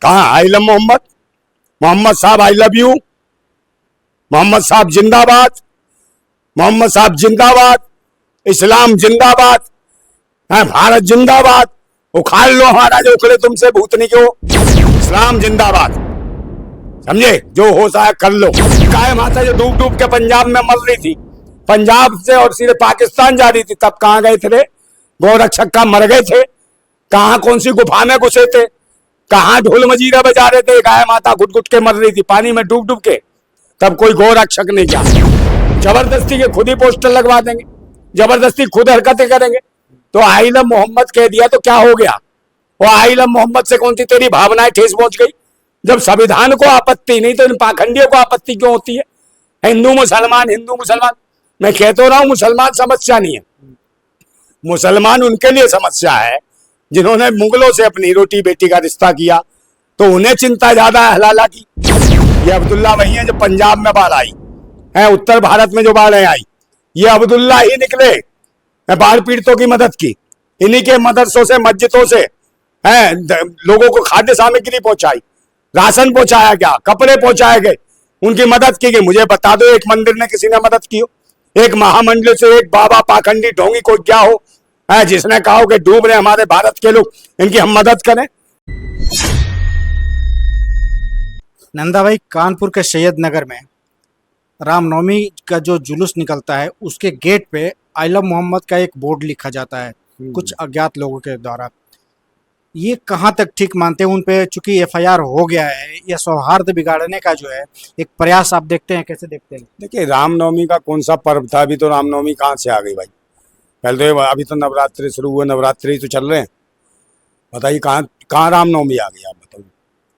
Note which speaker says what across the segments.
Speaker 1: कहाँ I love Mohammad? Mohammad साहब I love you, Mohammad साहब जिंदाबाद, मोहम्मद साहब जिंदाबाद, इस्लाम जिंदाबाद, भारत जिंदाबाद। उखाड़ लो हमारा जो उखड़े तुमसे भूतनी को, इस्लाम जिंदाबाद। समझे? जो हो सके कर लो। काय माता जो डूब डूब के पंजाब में मर रही थी, पंजाब से और सीधे पाकिस्तान जा रही थी, तब कहाँ गए थे? गोरक्षक का मर गए थे? कहाँ कौन सी गुफा में घुसे थे? कहाँ ढोल मजीरा बजा रहे थे? गाय माता घुट घुट के मर रही थी पानी में डूब डूब के, तब कोई गोरक्षक नहीं जा। जबरदस्ती के खुद ही पोस्टर लगवा देंगे, जबरदस्ती खुद हरकतें करेंगे। तो आई लव मोहम्मद कह दिया तो क्या हो गया? वो आई लव मोहम्मद से कौन सी तेरी भावनाएं ठेस पहुंच गई? जब संविधान को आपत्ति नहीं तो इन पाखंडियों को आपत्ति क्यों होती है? हिंदू मुसलमान, हिंदू मुसलमान। मैं कह तो रहा हूं मुसलमान समस्या नहीं है, मुसलमान उनके लिए समस्या है जिन्होंने मुगलों से अपनी रोटी बेटी का रिश्ता किया, तो उन्हें चिंता ज्यादा है हलाला की। ये अब्दुल्ला वही है जो पंजाब में बाढ़ आई है, उत्तर भारत में जो बाढ़ आई, ये अब्दुल्ला ही निकले। बाढ़ पीड़ितों की मदद की, इन्हीं के मदरसों से मस्जिदों से लोगों को खाद्य सामग्री पहुंचाई, राशन पहुंचाया गया, कपड़े पहुंचाए गए, उनकी मदद की गई। मुझे बता दो एक मंदिर ने किसी ने मदद की हो? एक महामंडल से एक बाबा पाखंडी ढोंगी को क्या हो जिसने कहा हो कि डूब रहे हमारे भारत के लोग, इनकी हम मदद करें?
Speaker 2: नंदा भाई, कानपुर के सैयद नगर में रामनवमी का जो जुलूस निकलता है उसके गेट पे आई लव मोहम्मद का एक बोर्ड लिखा जाता है कुछ अज्ञात लोगों के द्वारा। ये कहाँ तक ठीक मानते हैं? उन पे चूंकि एफआईआर हो गया है, यह सौहार्द बिगाड़ने का जो है एक प्रयास आप देखते हैं, कैसे देखते हैं?
Speaker 1: देखिए, रामनवमी का कौन सा पर्व था? अभी तो रामनवमी कहाँ से आ गई भाई? पहले तो अभी तो नवरात्रि शुरू हुए, नवरात्रि तो चल रहे हैं। बताइए कहाँ कहाँ रामनवमी आ गई? आप बताइए।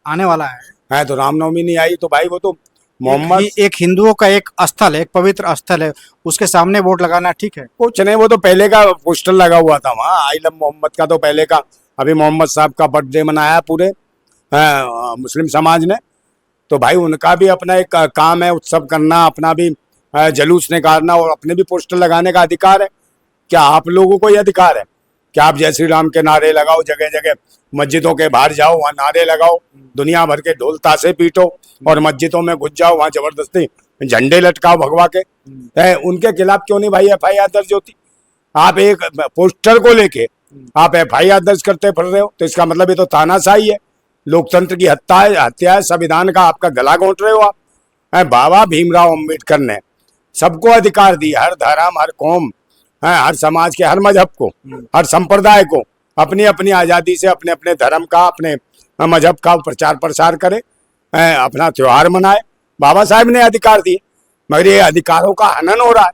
Speaker 2: आने वाला है
Speaker 1: तो रामनवमी नहीं आई तो भाई वो तो मोहम्मद
Speaker 2: एक हिंदुओं का एक स्थल है, एक पवित्र स्थल है, उसके सामने बोर्ड लगाना ठीक है?
Speaker 1: कुछ नहीं, वो तो पहले का पोस्टर लगा हुआ था वहाँ आई लव मोहम्मद का, तो पहले का। अभी मोहम्मद साहब का बर्थडे मनाया पूरे मुस्लिम समाज ने, तो भाई उनका भी अपना एक काम है, उत्सव करना, अपना भी जुलूस निकालना और अपने भी पोस्टर लगाने का अधिकार है। क्या आप लोगों को ये अधिकार है कि आप जय श्री राम के नारे लगाओ, जगह जगह मस्जिदों के बाहर जाओ, वहाँ नारे लगाओ, दुनिया भर के ढोल ताशे पीटो और मस्जिदों में घुस जाओ, वहाँ जबरदस्ती झंडे लटकाओ भगवा के? उनके खिलाफ क्यों नहीं भाई एफआईआर दर्ज होती? आप एक पोस्टर को लेके आप एफआईआर दर्ज करते फिर रहे हो, तो इसका मतलब ये तो तानाशाही है, लोकतंत्र की हत्या है, संविधान का आपका गला घोंट रहे हो आप। बाबा भीमराव अम्बेडकर ने सबको अधिकार दिया, हर धर्म, हर कौम, हर समाज के, हर मजहब को, हर संप्रदाय को अपनी अपनी आजादी से अपने अपने धर्म का, अपने मजहब का प्रचार प्रसार करे, अपना त्योहार मनाए। बाबा साहब ने अधिकार दिए, मगर ये अधिकारों का हनन हो रहा है।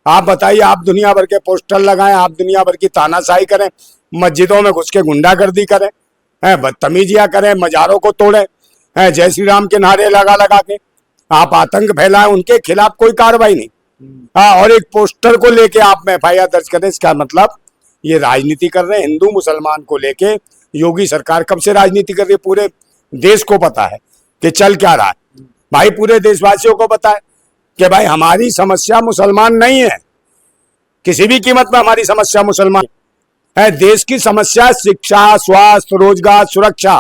Speaker 1: आप बताइए, आप दुनिया भर के पोस्टर लगाएं, आप दुनिया भर की तानाशाही करें, मस्जिदों में घुस के गुंडागर्दी करें, बदतमीजियां करें, मजारों को तोड़ें, जय श्री राम के नारे लगा लगा के आप आतंक फैलाएं, उनके खिलाफ कोई कार्रवाई नहीं। और एक पोस्टर को लेके आप में एफआईआर दर्ज करें, इसका मतलब ये राजनीति कर रहे हैं। हिंदू मुसलमान को लेके योगी सरकार कब से राजनीति कर रही है? पूरे देश को पता है कि चल क्या रहा है भाई, पूरे देशवासियों को पता है कि भाई हमारी समस्या मुसलमान नहीं है, किसी भी कीमत में हमारी समस्या मुसलमान है। देश की समस्या शिक्षा, स्वास्थ्य, रोजगार, सुरक्षा,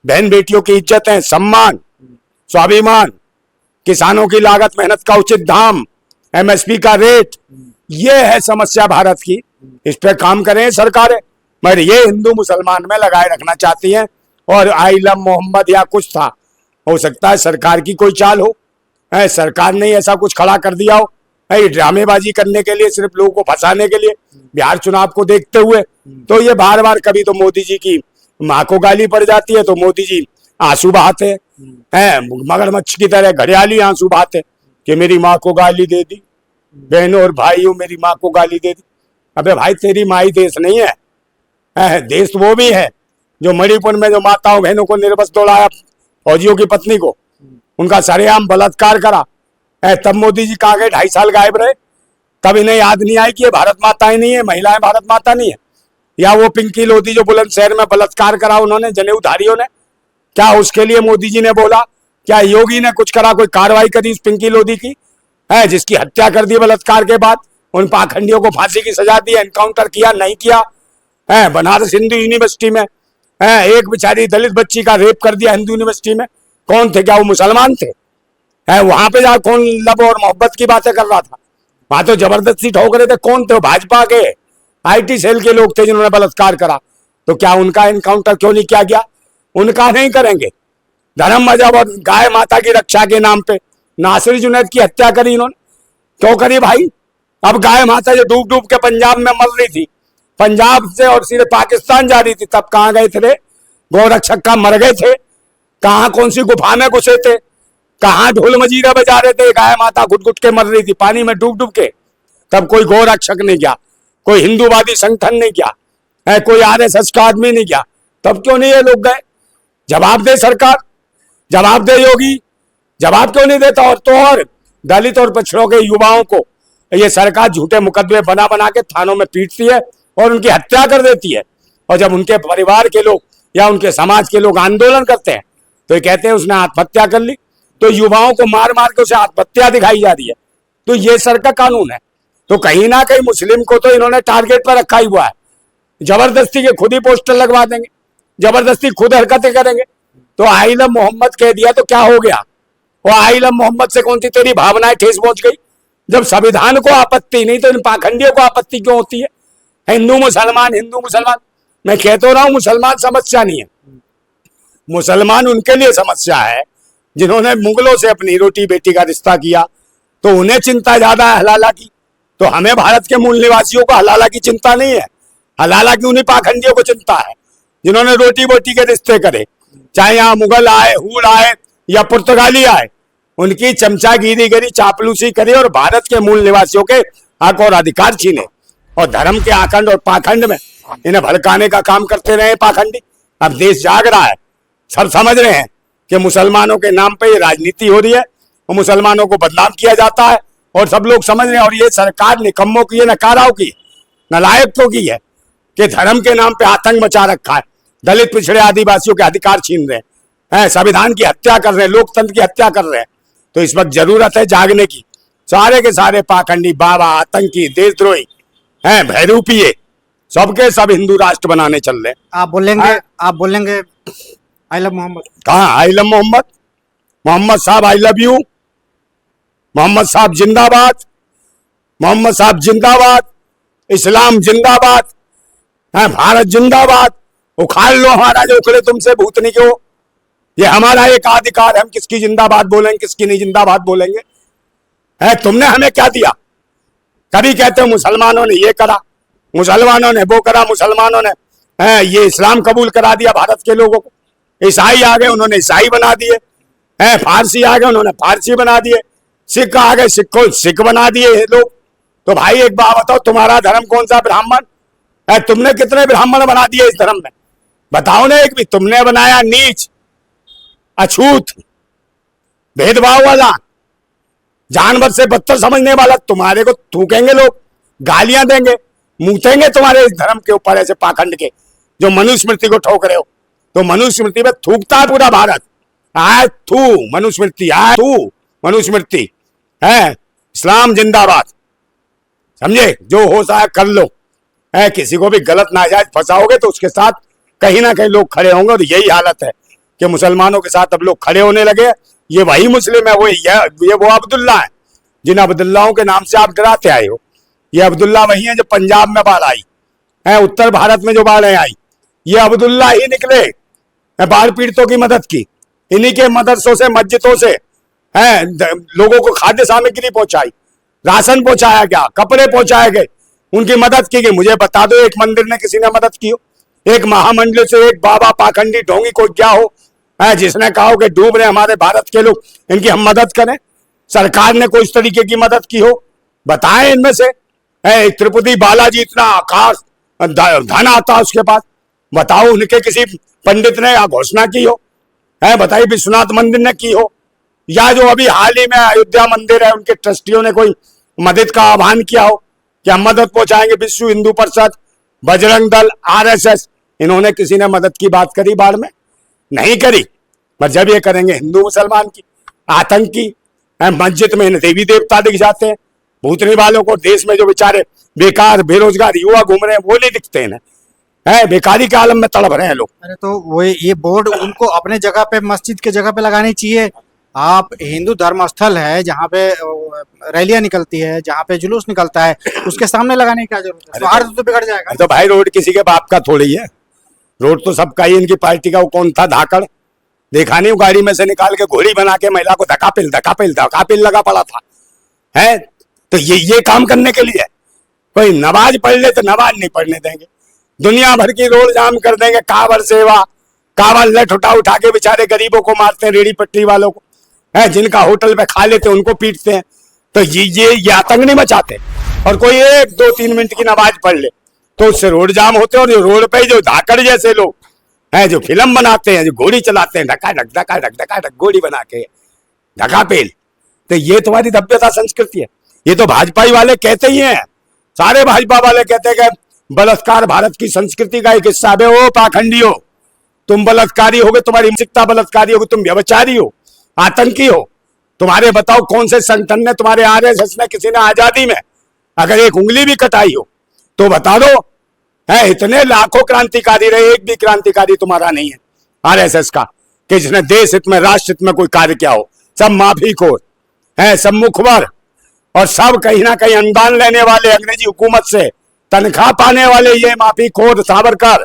Speaker 1: बहन बेटियों की इज्जत है, सम्मान, स्वाभिमान, किसानों की लागत मेहनत का उचित दाम, एमएसपी का रेट, ये है समस्या भारत की। इस पे काम करें सरकारें, मगर ये हिंदू मुसलमान में लगाए रखना चाहती हैं। और आई लव मोहम्मद या कुछ था, हो सकता है सरकार की कोई चाल हो, सरकार ने ऐसा कुछ खड़ा कर दिया हो, ड्रामेबाजी करने के लिए, सिर्फ लोगों को फंसाने के लिए। बिहार चुनाव को देखते हुए तो ये बार बार, कभी तो मोदी जी की माँ को गाली पड़ जाती है तो मोदी जी आंसू बहाते हैं, मगरमच्छ की तरह घड़ियाली आंसू बहाते कि मेरी माँ को गाली दे दी, बहनों और भाइयों मेरी माँ को गाली दे दी। अबे भाई, तेरी माँ ही देश नहीं है, देश वो भी है जो मणिपुर में जो माताओं बहनों को निर्वस्त्र दौड़ाया, फौजियों की पत्नी को, उनका सरेआम बलात्कार करा। तब मोदी जी कहाँ गए? 2.5 साल गायब रहे। तब इन्हें याद नहीं आई कि ये भारत माताएं नहीं है, महिलाएं भारत माता नहीं है। या वो पिंकी लोधी जो बुलंदशहर में बलात्कार करा उन्होंने, जनेऊधारियों ने, क्या उसके लिए मोदी जी ने बोला? क्या योगी ने कुछ करा, कोई कार्रवाई करी उस पिंकी लोधी की, जिसकी हत्या कर दी बलात्कार के बाद? उन पाखंडियों को फांसी की सजा दी, एनकाउंटर किया नहीं किया? बनारस हिंदू यूनिवर्सिटी में एक बेचारी दलित बच्ची का रेप कर दिया हिंदू यूनिवर्सिटी में। कौन थे? क्या वो मुसलमान थे? वहां पे जा कौन लब और मोहब्बत की बातें कर रहा था? वहां तो जबरदस्ती ठोक रहे थे। कौन थे? भाजपा के आईटी सेल के लोग थे जिन्होंने बलात्कार करा। तो क्या उनका इनकाउंटर क्यों नहीं किया गया? उनका नहीं करेंगे। धर्म मजहब और गाय माता की रक्षा के नाम पे नासिर जुनैद की हत्या करी इन्होंने। क्यों करी भाई? अब गाय माता जो डूब डूब के पंजाब में मर रही थी, पंजाब से और सीधे पाकिस्तान जा रही थी, तब कहां गए थे? गोरक्षक का मर गए थे? कहां कौन सी गुफा में घुसे थे? कहां ढोल मजीरा बजा रहे थे? गाय माता घुट घुट के मर रही थी पानी में डूब डूब के। तब कोई गोरक्षक नहीं गया, कोई हिंदूवादी संगठन नहीं गया, कोई आरएसएस का आदमी नहीं गया। तब क्यों नहीं ये लोग गए? जवाब दे सरकार, जवाब दे योगी। जवाब क्यों नहीं देता? और तो और दलित और पिछड़ों के युवाओं को ये सरकार झूठे मुकदमे बना बना के थानों में पीटती है और उनकी हत्या कर देती है। और जब उनके परिवार के लोग या उनके समाज के लोग आंदोलन करते हैं तो ये कहते हैं उसने आत्महत्या कर ली। तो युवाओं को मार मार के उसे आत्महत्या दिखाई जा रही है। तो ये सर का कानून है। तो कहीं ना कहीं मुस्लिम को तो इन्होंने टारगेट पर रखा ही हुआ है। जबरदस्ती के खुद ही पोस्टर लगवा देंगे, जबरदस्ती खुद हरकतें करेंगे। तो आई लव मोहम्मद कह दिया तो क्या हो गया? और आई लव मोहम्मद से कौन सी तेरी भावनाएं ठेस पहुंच गई? जब संविधान को आपत्ति नहीं तो इन पाखंडियों को आपत्ति क्यों होती है? हिंदू मुसलमान, हिंदू मुसलमान। मैं कह तो रहा हूं मुसलमान समस्या नहीं है, मुसलमान उनके लिए समस्या है जिन्होंने मुगलों से अपनी रोटी बेटी का रिश्ता किया। तो उन्हें चिंता ज्यादा है हलाला की। तो हमें भारत के मूल निवासियों को हलाला की चिंता नहीं है। हलाला की उन्हीं पाखंडियों को चिंता है जिन्होंने रोटी बोटी के रिश्ते करे। चाहे यहाँ मुगल आए, हूड़ आए या पुर्तगाली आए, उनकी चमचागिरी करी, चापलूसी करी और भारत के मूल निवासियों के हक और अधिकार छीने और धर्म के आखंड और पाखंड में इन्हें भड़काने का काम करते रहे पाखंडी। अब देश जाग रहा है, सब समझ रहे हैं कि मुसलमानों के नाम पे ये राजनीति हो रही है और मुसलमानों को बदनाम किया जाता है और सब लोग समझ रहे हैं। और ये सरकार निकम्मों की है, नकाराओं की, नालायकों की है कि धर्म के नाम पे आतंक मचा रखा है, दलित पिछड़े आदिवासियों के अधिकार छीन रहे हैं, संविधान की हत्या कर रहे हैं, लोकतंत्र की हत्या कर रहे हैं। तो इस वक्त जरूरत है जागने की। सारे के सारे पाखंडी, बाबा, आतंकी, देशद्रोही हैं, भयरूपिये, सबके सब हिंदू राष्ट्र बनाने चल रहे हैं।
Speaker 2: आप बोलेंगे आई लव मोहम्मद?
Speaker 1: कहाँ आई लव मोहम्मद? मोहम्मद साहब आई लव यू, मोहम्मद साहब जिंदाबाद, मोहम्मद साहब जिंदाबाद, इस्लाम जिंदाबाद, भारत जिंदाबाद। उखाड़ लो हमारा जो उखड़े तुमसे भूतनी क्यों। ये हमारा एक अधिकार है, हम किसकी जिंदाबाद बोलेंगे किसकी नहीं जिंदाबाद बोलेंगे। तुमने हमें क्या दिया? कभी कहते हो मुसलमानों ने ये करा, मुसलमानों ने वो करा, मुसलमानों ने ये इस्लाम कबूल करा दिया भारत के लोगों को। ईसाई आ गए, उन्होंने ईसाई बना दिए, फारसी आ गए, उन्होंने फारसी बना दिए, सिख आ गए, सिख को सिख बना दिए लोग। तो भाई एक बात बताओ, तुम्हारा धर्म कौन सा? ब्राह्मण। तुमने कितने ब्राह्मण बना दिए इस धर्म में? बताओ ना एक भी। तुमने बनाया नीच, अछूत, भेदभाव वाला, जानवर से बदतर समझने वाला। तुम्हारे को थूकेंगे लोग, गालियां देंगे, मूतेंगे तुम्हारे इस धर्म के ऊपर, ऐसे पाखंड के जो मनुस्मृति को ठोक रहे हो। तो मनुस्मृति में थूकता है पूरा भारत। आए थू मनुस्मृति, आए थू मनुस्मृति है। इस्लाम जिंदाबाद। समझे? जो हो सके कर लो। किसी को भी गलत नाजायज फंसाओगे तो उसके साथ कहीं ना कहीं लोग खड़े होंगे। और यही हालत है कि मुसलमानों के साथ अब लोग खड़े होने लगे। ये वही मुस्लिम है, ये वो अब्दुल्ला है जिन अब्दुल्लाओं के नाम से आप डराते आए हो। ये अब्दुल्ला वही है जो पंजाब में बाढ़ आई है, उत्तर भारत में जो बाढ़ आई, ये अब्दुल्ला ही निकले। बाढ़ पीड़ितों की मदद की, इन्हीं के मदरसों से, मस्जिदों से लोगों को खाद्य सामग्री पहुंचाई, राशन पहुंचाया गया, कपड़े पहुंचाए गए, उनकी मदद की गई। मुझे बता दो एक मंदिर ने किसी ने मदद की हो? एक महामंडल से एक बाबा पाखंडी ढोंगी को क्या हो जिसने कहा हो कि डूब रहे हमारे भारत के लोग, इनकी हम मदद करें? सरकार ने कोई इस तरीके की मदद की हो? बताएं इनमें से। तिरुपति बालाजी इतना आकाश धन आता उसके पास, बताओ उनके किसी पंडित ने घोषणा की हो? बताइए विश्वनाथ मंदिर ने की हो? या जो अभी हाल ही में अयोध्या मंदिर है उनके ट्रस्टियों ने कोई मदद का आह्वान किया हो कि हम मदद पहुंचाएंगे? विश्व हिंदू परिषद, बजरंग दल, आरएसएस, इन्होंने किसी ने मदद की बात करी बाढ़ में? नहीं करी। पर जब ये करेंगे हिंदू मुसलमान की, आतंकी, मस्जिद में देवी देवता दिख जाते हैं, भूतनी वालों को, देश में जो बेचारे बेकार बेरोजगार युवा घूम रहे हैं वो नहीं दिखते हैं। है, बेकारी के आलम में तड़प रहे हैं लोग।
Speaker 2: अरे तो वो ये बोर्ड उनको अपने जगह पे, मस्जिद के जगह पे लगानी चाहिए। आप हिंदू धर्म स्थल है जहाँ पे रैलियां निकलती है, जहाँ पे जुलूस निकलता है, उसके सामने लगाने की क्या जरूरत है? सौहार्द तो बिगड़ जाएगा।
Speaker 1: तो भाई रोड किसी के बाप का थोड़ी है, रोड तो सबका ही। इनकी पार्टी का वो कौन था धाकड़, देखा नहीं, वो गाड़ी में से निकाल के घोड़ी बना के महिला को धकापिल लगा पड़ा था। है तो ये काम करने के लिए कोई नमाज पढ़ ले तो नमाज नहीं पढ़ने देंगे, दुनिया भर की रोड जाम कर देंगे। कांवड़ सेवा, कांवड़ लठ उठा के बेचारे गरीबों को मारते हैं, रेड़ी पट्टी वालों को, है जिनका होटल पे खा लेते उनको पीटते हैं। तो ये आतंक नहीं मचाते। और कोई 1-2-3 मिनट की नमाज पढ़ ले तो उससे रोड जाम होते हैं। और जो रोड पे जो धाकड़ जैसे लोग हैं, जो फिल्म बनाते हैं, जो घोड़ी चलाते हैं, ढका घोड़ी बना के ढकापेल, तो ये तुम्हारी सभ्यता संस्कृति है। ये तो भाजपाई वाले कहते ही हैं, सारे भाजपा वाले कहते हैं कि बलात्कार भारत की संस्कृति का एक हिस्सा है। ओ पाखंडी हो तुम, बलात्कारी हो गए, तुम्हारी मानसिकता बलात्कारी होगी, तुम व्यभिचारी हो, आतंकी हो। तुम्हारे बताओ कौन से संगठन ने, तुम्हारे आरएसएस ने, किसी ने आजादी में अगर एक उंगली भी कटाई हो तो बता दो। है इतने लाखों क्रांतिकारी रहे, एक भी क्रांतिकारी तुम्हारा नहीं है आरएसएस का कि जिसने देश हित में, राष्ट्र हित में कोई कार्य किया हो। सब माफीखोर है, सब मुखबर, और सब कहीं ना कहीं अनुदान लेने वाले, अंग्रेजी हुकूमत से तनख्वाह पाने वाले। ये माफीखोर सावरकर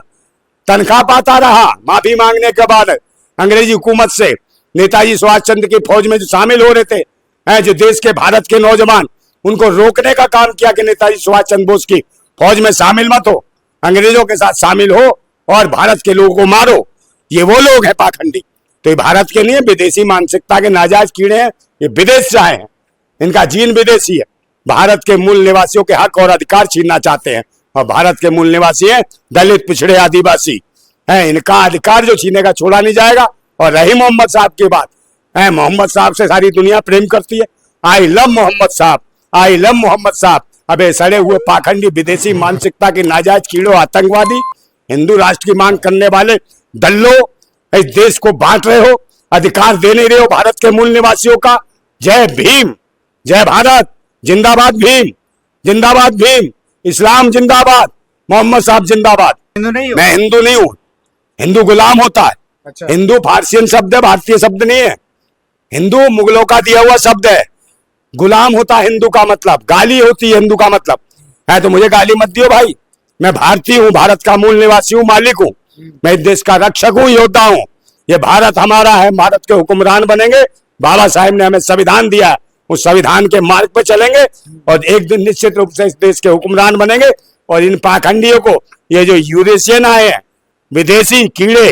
Speaker 1: तनख्वाह पाता रहा माफी मांगने के बाद अंग्रेजी हुकूमत से। नेताजी सुभाष चंद्र की फौज में जो शामिल हो रहे थे, हैं जो देश के, भारत के नौजवान, उनको रोकने का काम किया कि नेताजी सुभाष चंद्र बोस की फौज में शामिल मत हो, अंग्रेजों के साथ शामिल हो और भारत के लोगों को मारो। ये वो लोग हैं पाखंडी। तो ये भारत के लिए विदेशी मानसिकता के नाजायज कीड़े हैं, ये विदेश से आए हैं, इनका जीन विदेशी है। भारत के मूल निवासियों के हक और अधिकार छीनना चाहते हैं। और भारत के मूल निवासी हैं दलित, पिछड़े, आदिवासी हैं, इनका अधिकार जो छीनेगा छोड़ा नहीं जाएगा। और रही मोहम्मद साहब की बात, है मोहम्मद साहब से सारी दुनिया प्रेम करती है। आई लव मोहम्मद साहब, आई लव मोहम्मद साहब। अबे सड़े हुए पाखंडी, विदेशी मानसिकता के नाजायज कीड़ों, आतंकवादी, हिंदू राष्ट्र की मांग करने वाले दल्लो, इस देश को बांट रहे हो, अधिकार दे नहीं रहे हो भारत के मूल निवासियों का। जय भीम, जय भारत, जिंदाबाद भीम, जिंदाबाद भीम, इस्लाम जिंदाबाद, मोहम्मद साहब जिंदाबाद।
Speaker 2: हिंदू नहीं हो?
Speaker 1: मैं हिंदू नहीं हूँ, हिंदू गुलाम होता है।
Speaker 2: अच्छा।
Speaker 1: हिंदू फारसियन शब्द है, भारतीय शब्द नहीं है। हिंदू मुगलों का दिया हुआ शब्द है। गुलाम होता है हिंदू का मतलब, गाली होती है हिंदू का मतलब है। तो मुझे गाली मत दियो भाई, मैं भारतीय हूँ, भारत का मूल निवासी हूँ, मालिक हूँ, मैं इस देश का रक्षक हूँ, योद्धा हूँ। ये भारत हमारा है, भारत के हुक्मरान बनेंगे। बाबा साहेब ने हमें संविधान दिया है, उस संविधान के मार्ग पर चलेंगे और एक दिन निश्चित रूप से इस देश के हुक्मरान बनेंगे। और इन पाखंडियों को, ये जो यूरेशियन आए हैं, विदेशी कीड़े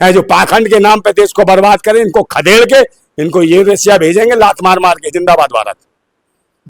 Speaker 1: हैं जो पाखंड के नाम पे देश को बर्बाद करें, इनको खदेड़ के इनको यूरेशिया भेजेंगे लात मार मार के। जिंदाबाद भारत।